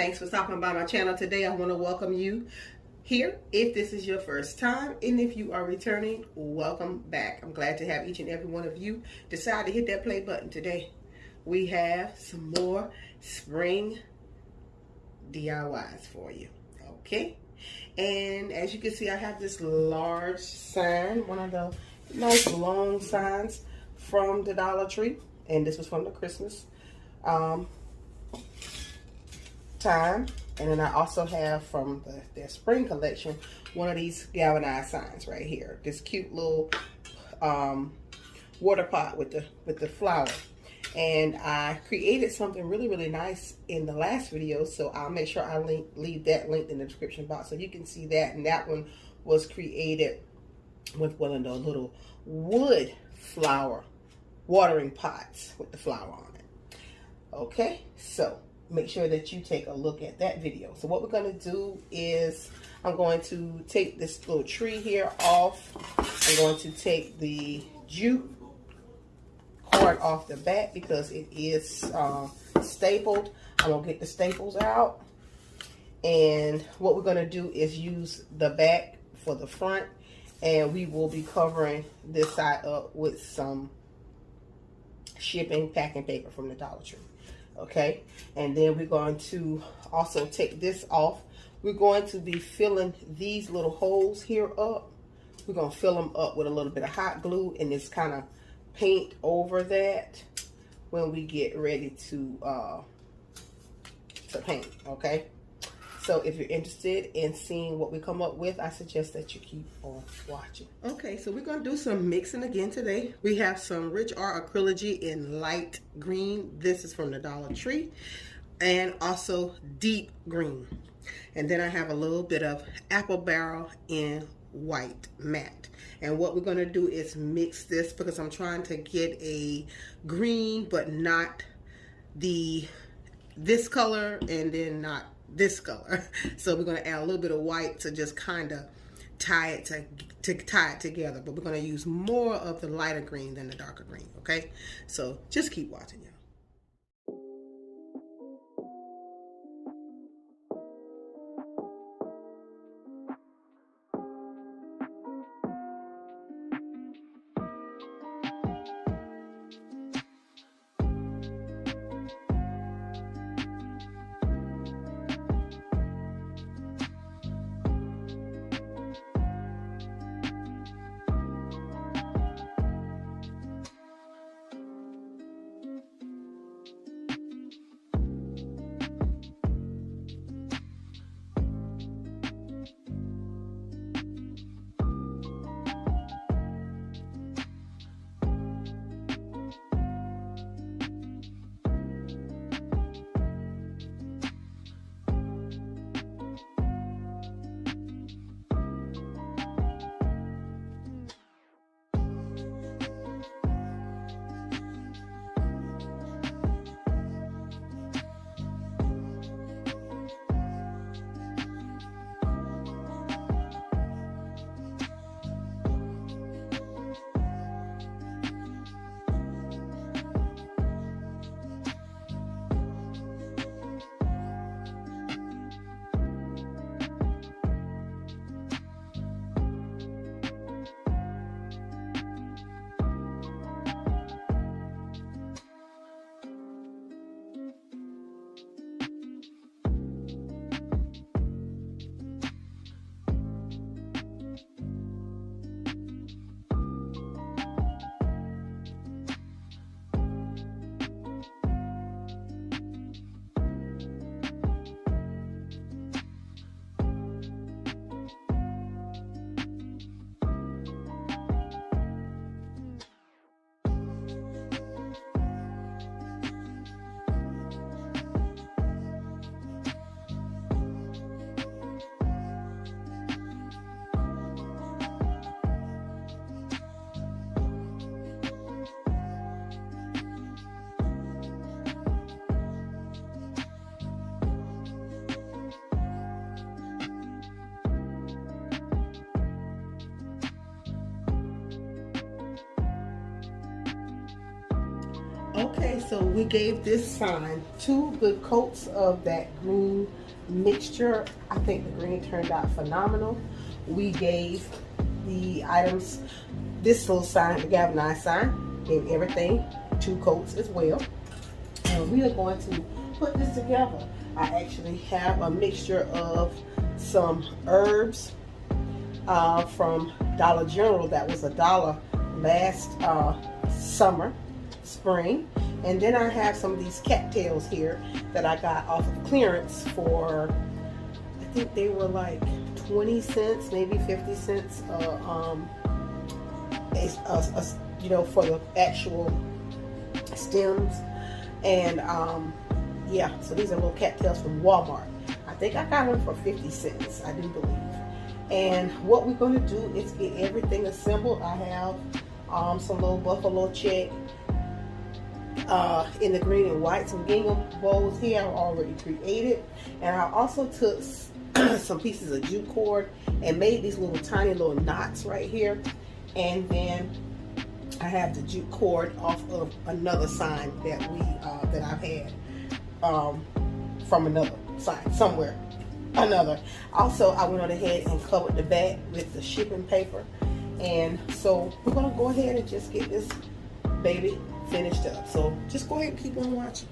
Thanks for stopping by my channel today. I want to welcome you here if this is your first time, and if you are returning, welcome back. I'm glad to have each and every one of you decide to hit that play button today. We have some more spring DIYs for you, okay? And as you can see, I have this large sign, one of the nice long signs from the Dollar Tree, and this was from the Christmas time. And then I also have from their spring collection one of these galvanized signs right here, this cute little water pot with the flower. And I created something really nice in the last video, so I'll make sure I leave that link in the description box so you can see that. And that one was created with one of the little wood flower watering pots with the flower on it. Okay, so make sure that you take a look at that video. So what we're going to do is I'm going to take this little tree here off. I'm going to take the jute cord off the back because it is stapled. I'm going to get the staples out. And what we're going to do is use the back for the front. And we will be covering this side up with some shipping packing paper from the Dollar Tree. Okay, and then we're going to also take this off. We're going to be filling these little holes here up. We're going to fill them up with a little bit of hot glue and just kind of paint over that when we get ready to paint. Okay, so if you're interested in seeing what we come up with, I suggest that you keep on watching. Okay, so we're going to do some mixing again today. We have some Rich R Acryligy in light green. This is from the Dollar Tree. And also deep green. And then I have a little bit of Apple Barrel in white matte. And what we're going to do is mix this because I'm trying to get a green but not this color and then not this color. So we're going to add a little bit of white to just kind of tie it together, but we're going to use more of the lighter green than the darker green. Okay, so just keep watching, y'all. Okay, so we gave this sign 2 good coats of that green mixture. I think the green turned out phenomenal. We gave the items, this little sign, the galvanized sign, gave everything 2 coats as well. And we are going to put this together. I actually have a mixture of some herbs from Dollar General that was $1 last spring. And then I have some of these cattails here that I got off of clearance for, I think they were like 20 cents, maybe 50 cents, you know, for the actual stems. And yeah, so these are little cattails from Walmart. I think I got them for 50 cents, I do believe. And what we're going to do is get everything assembled. I have some little buffalo check in the green and white, some gingham bowls here I've already created. And I also took some pieces of jute cord and made these little tiny little knots right here. And then I have the jute cord off of another sign that that I've had from another sign somewhere. Also, I went on ahead and covered the back with the shipping paper. And so we're going to go ahead and just get this baby finished up. So just go ahead and keep on watching.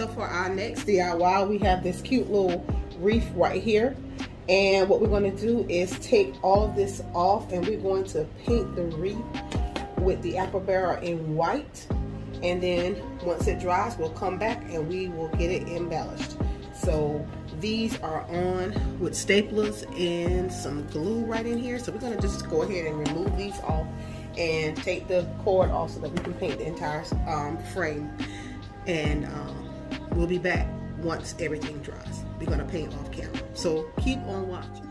So for our next DIY, we have this cute little wreath right here. And what we're going to do is take all of this off, and we're going to paint the wreath with the apple barrel in white. And then once it dries, we'll come back and we will get it embellished. So these are on with staplers and some glue right in here. So we're going to just go ahead and remove these off and take the cord off so that we can paint the entire frame. And we'll be back once everything dries. We're going to paint off camera. So keep on watching.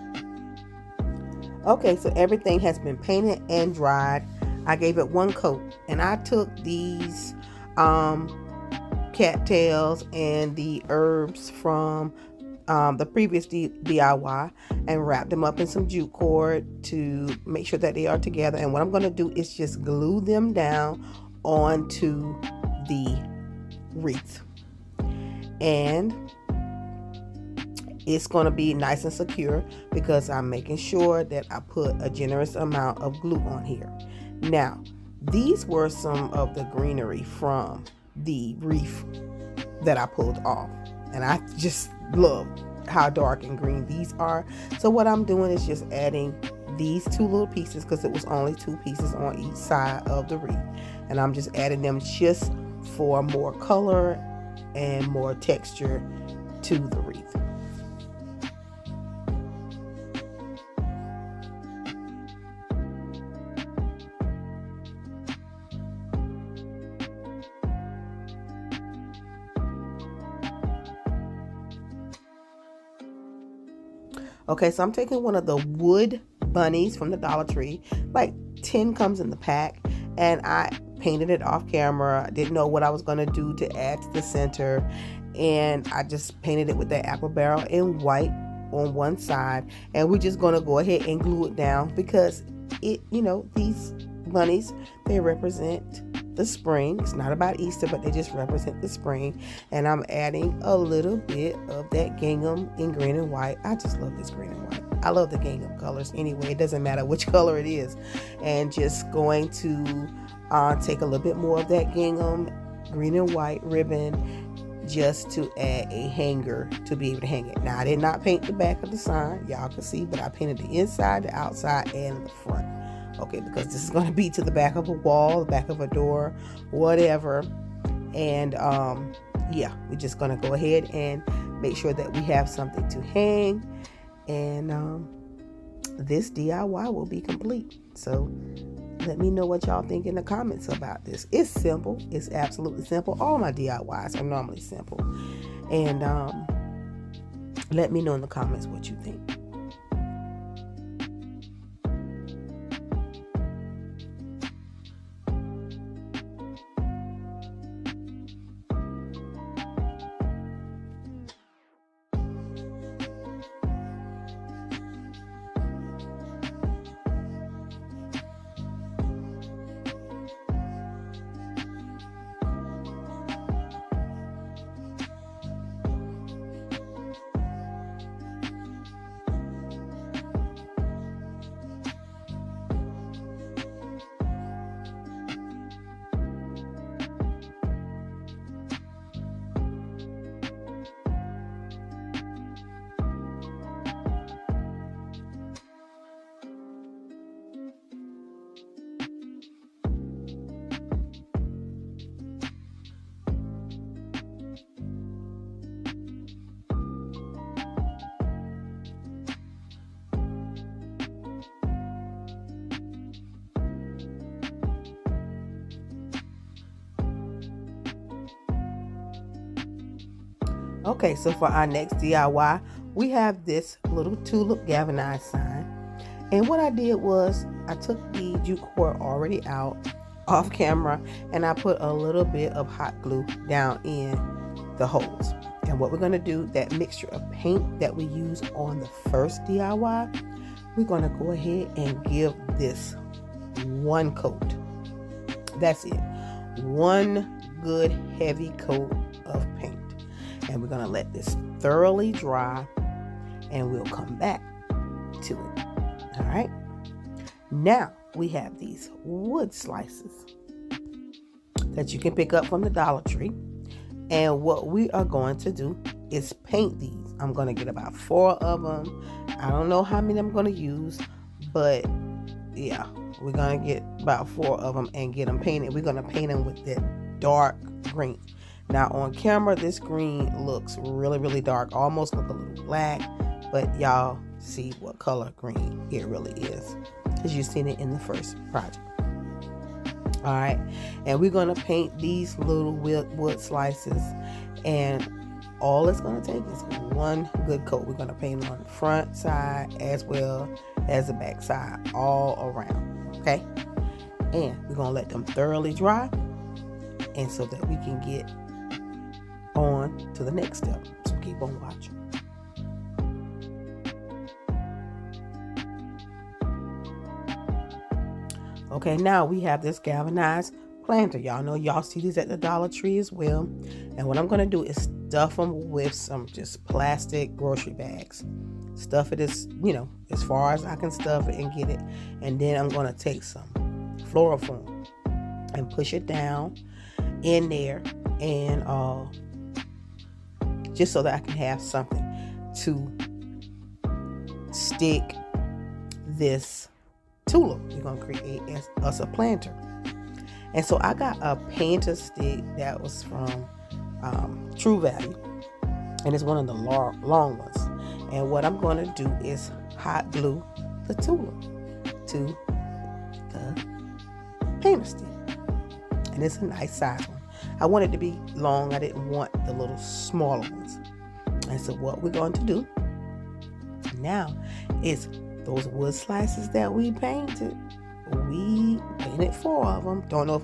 Okay, so everything has been painted and dried. I gave it one coat, and I took these cattails and the herbs from the previous DIY and wrapped them up in some jute cord to make sure that they are together. And what I'm going to do is just glue them down onto the wreath, and it's going to be nice and secure because I'm making sure that I put a generous amount of glue on here. Now, these were some of the greenery from the wreath that I pulled off, and I just love how dark and green these are. So what I'm doing is just adding these two little pieces, because it was only two pieces on each side of the wreath, and I'm just adding them just for more color and more texture to the wreath. Okay, so I'm taking one of the wood bunnies from the Dollar Tree. Like 10 comes in the pack, and I painted it off camera. I didn't know what I was going to do to add to the center, and I just painted it with the apple barrel in white on one side, and we're just going to go ahead and glue it down because it, you know, these bunnies, they represent the spring. It's not about Easter, but they just represent the spring. And I'm adding a little bit of that gingham in green and white. I just love this green and white. I love the gingham colors anyway. It doesn't matter which color it is. And just going to take a little bit more of that gingham green and white ribbon just to add a hanger to be able to hang it. Now, I did not paint the back of the sign, y'all can see, but I painted the inside, the outside, and the front. Okay, because this is going to be to the back of a wall, the back of a door, whatever. And yeah, we're just going to go ahead and make sure that we have something to hang. And this DIY will be complete. So let me know what y'all think in the comments about this. It's simple. It's absolutely simple. All my DIYs are normally simple. And let me know in the comments what you think. Okay, so for our next DIY, we have this little tulip galvanized sign. And what I did was I took the jute cord already out off camera, and I put a little bit of hot glue down in the holes. And what we're going to do, that mixture of paint that we use on the first DIY, we're going to go ahead and give this one coat. That's it. One good heavy coat of paint. And we're going to let this thoroughly dry, and we'll come back to it. All right. Now we have these wood slices that you can pick up from the Dollar Tree. And what we are going to do is paint these. I'm going to get about 4 of them. I don't know how many I'm going to use, but yeah, we're going to get about 4 of them and get them painted. We're going to paint them with that dark green. Now on camera, this green looks really, really dark, almost look a little black, but y'all see what color green it really is, because you've seen it in the first project. All right, and we're going to paint these little wood slices, and all it's going to take is one good coat. We're going to paint on the front side as well as the back side, all around, okay? And we're going to let them thoroughly dry, and so that we can get on to the next step. So keep on watching. Okay, now we have this galvanized planter. Y'all know, y'all see these at the Dollar Tree as well. And what I'm going to do is stuff them with some just plastic grocery bags. Stuff it as, as far as I can stuff it and get it. And then I'm going to take some fluorofoam and push it down in there, and just so that I can have something to stick this tulip we're going to create as us a planter. And so I got a painter stick that was from True Value, and it's one of the long ones. And what I'm going to do is hot glue the tulip to the painter stick, and it's a nice size one. I want it to be long. I didn't want the little smaller ones. And so what we're going to do now is those wood slices that we painted. We painted 4 of them. Don't know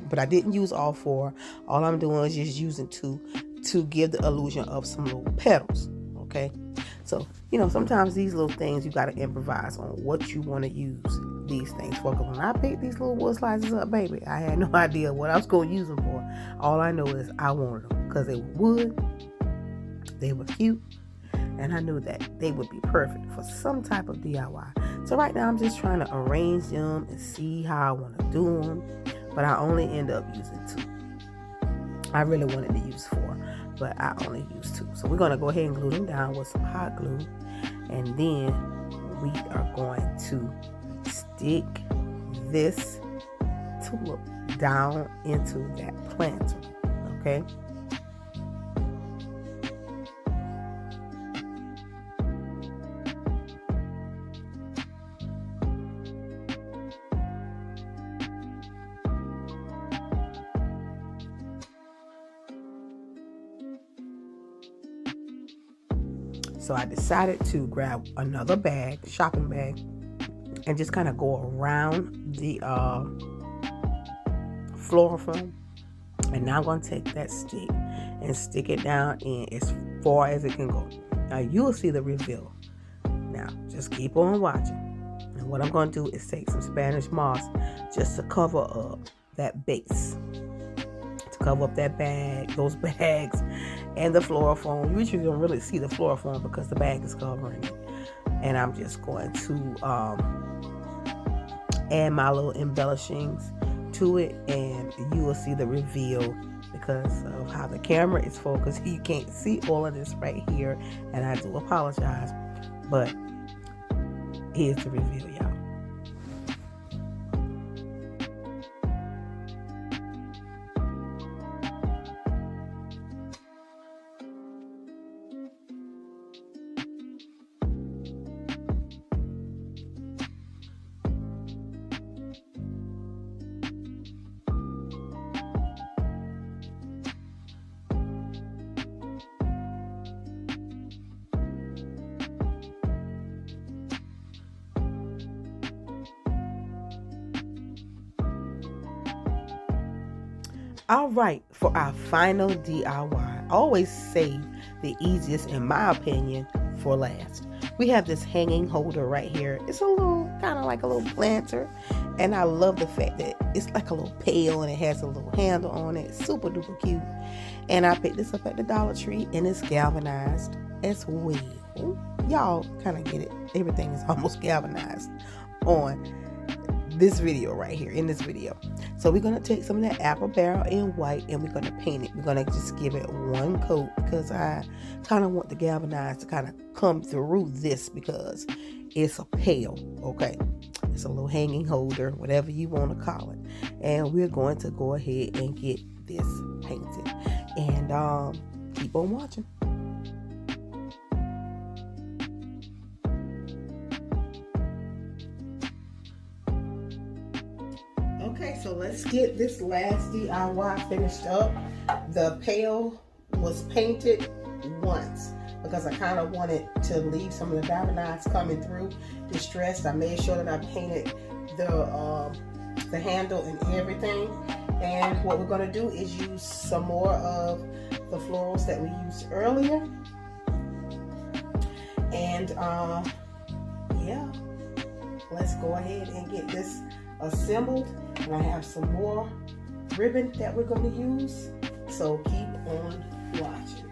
but I didn't use all 4. All I'm doing is just using 2 to give the illusion of some little petals. Okay, so sometimes these little things you got to improvise on what you want to use these things for. Because when I picked these little wood slices up, baby, I had no idea what I was going to use them for. All I know is I wanted them because they were wood, they were cute, and I knew that they would be perfect for some type of DIY. So right now I'm just trying to arrange them and see how I want to do them, but I only end up using 2. I really wanted to use 4, but I only used 2. So we're going to go ahead and glue them down with some hot glue, and then we are going to stick this tulip down into that planter, okay? So I decided to grab another bag, shopping bag, and just kind of go around the fluorofoam. And now I'm going to take that stick and stick it down in as far as it can go. Now you will see the reveal. Now just keep on watching. And what I'm going to do is take some Spanish moss just to cover up that base. To cover up that bag, those bags, and the fluorofoam. You usually don't really see the fluorofoam because the bag is covering it. And I'm just going to add my little embellishings to it, and you will see the reveal because of how the camera is focused. You can't see all of this right here, and I do apologize, but here's the reveal, y'all. All right, for our final DIY, always save the easiest, in my opinion, for last. We have this hanging holder right here. It's a little, kind of like a little planter, and I love the fact that it's like a little pail and it has a little handle on it. It's super duper cute. And I picked this up at the Dollar Tree, and it's galvanized as well. Y'all kind of get it. Everything is almost galvanized on this video right here, in this video. So we're going to take some of that apple barrel in white and we're going to paint it. We're going to just give it one coat because I kind of want the galvanized to kind of come through this because it's a pail, okay? It's a little hanging holder, whatever you want to call it. And we're going to go ahead and get this painted. And keep on watching. Okay, so let's get this last DIY finished up. The pail was painted once because I kind of wanted to leave some of the galvanized coming through distressed. I made sure that I painted the handle and everything. And what we're going to do is use some more of the florals that we used earlier. And yeah, let's go ahead and get this assembled. And I have some more ribbon that we're going to use. So keep on watching.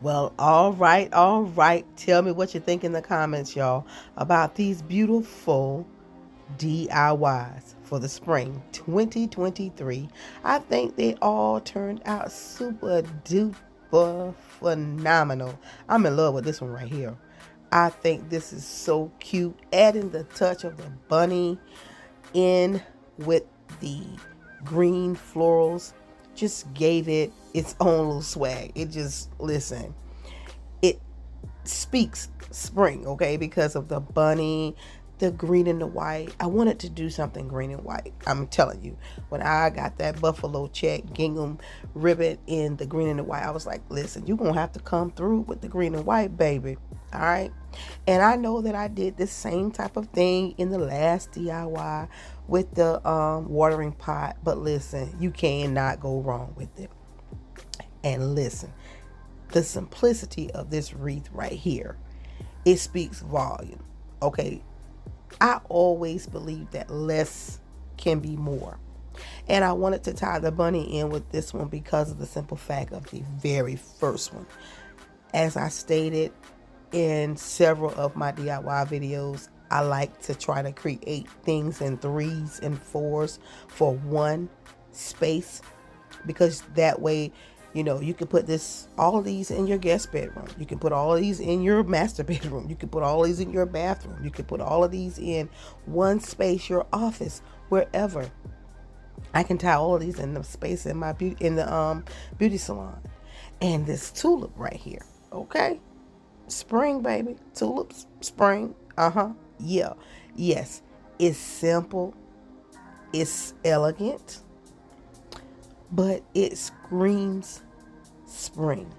Well, all right. Tell me what you think in the comments, y'all, about these beautiful DIYs for the spring 2023. I think they all turned out super duper phenomenal. I'm in love with this one right here. I think this is so cute. Adding the touch of the bunny in with the green florals just gave it its own little swag. It just, listen, it speaks spring, okay, because of the bunny, the green and the white. I wanted to do something green and white. I'm telling you, when I got that buffalo check gingham ribbon in the green and the white, I was like, listen, you're gonna have to come through with the green and white, baby. All right. And I know that I did the same type of thing in the last DIY with the watering pot, but listen, you cannot go wrong with it. And listen, the simplicity of this wreath right here, it speaks volume. Okay, I always believe that less can be more. And I wanted to tie the bunny in with this one because of the simple fact of the very first one. As I stated in several of my DIY videos, I like to try to create things in 3s and 4s for one space, because that way, you know, you can put all of these in your guest bedroom. You can put all of these in your master bedroom. You can put all of these in your bathroom. You can put all of these in one space, your office, wherever. I can tie all of these in the space in my beauty salon. And this tulip right here, okay? Spring, baby. Tulips, spring. Yeah. Yes. It's simple. It's elegant, but it screams spring,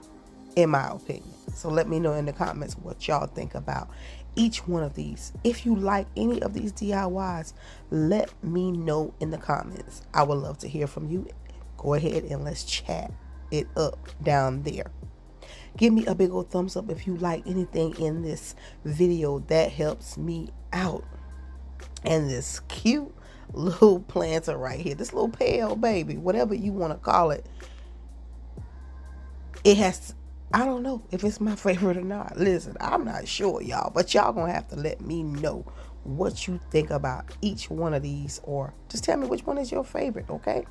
in my opinion. So let me know in the comments what y'all think about each one of these. If you like any of these DIYs, let me know in the comments. I would love to hear from you. Go ahead and let's chat it up down there. Give me a big old thumbs up if you like anything in this video. That helps me out. And this cute little planter right here, this little pale baby, whatever you want to call it, it has, I don't know if it's my favorite or not. Listen, I'm not sure, y'all, but y'all gonna have to let me know what you think about each one of these, or just tell me which one is your favorite, okay?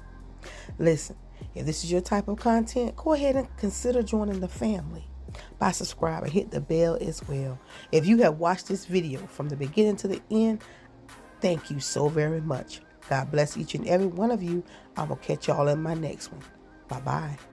Listen, if this is your type of content, go ahead and consider joining the family by subscribing. Hit the bell as well. If you have watched this video from the beginning to the end, thank you so very much. God bless each and every one of you. I will catch y'all in my next one. Bye-bye.